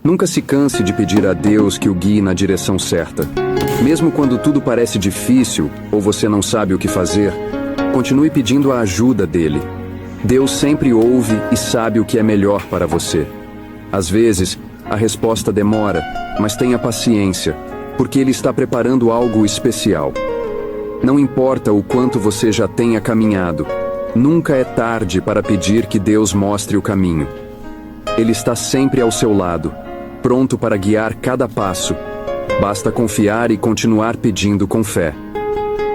Nunca se canse de pedir a Deus que o guie na direção certa. Mesmo quando tudo parece difícil ou você não sabe o que fazer, continue pedindo a ajuda dele. Deus sempre ouve e sabe o que é melhor para você. Às vezes, a resposta demora, mas tenha paciência, porque Ele está preparando algo especial. Não importa o quanto você já tenha caminhado, nunca é tarde para pedir que Deus mostre o caminho. Ele está sempre ao seu lado, pronto para guiar cada passo. Basta confiar e continuar pedindo com fé.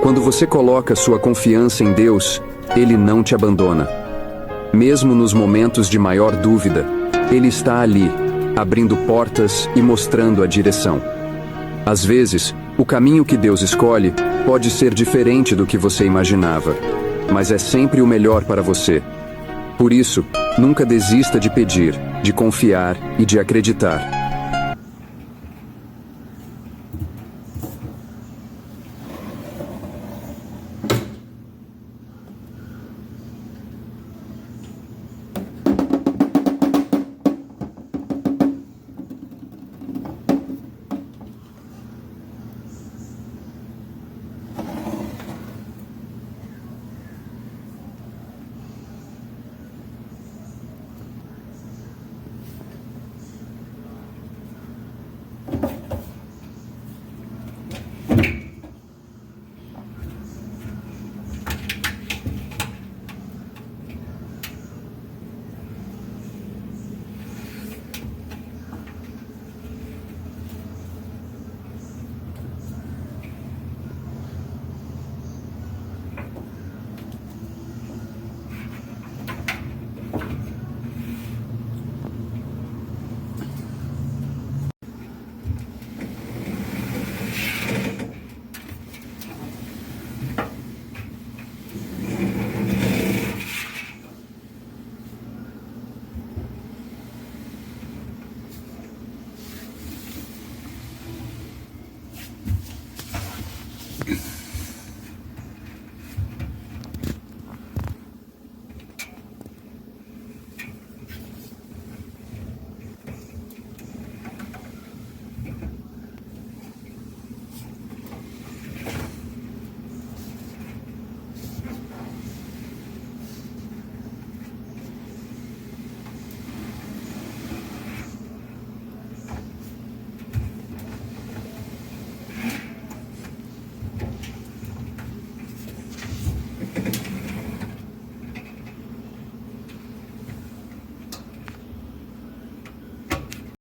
Quando você coloca sua confiança em Deus, Ele não te abandona. Mesmo nos momentos de maior dúvida, Ele está ali, abrindo portas e mostrando a direção. Às vezes, o caminho que Deus escolhe pode ser diferente do que você imaginava, mas é sempre o melhor para você. Por isso, nunca desista de pedir, de confiar e de acreditar.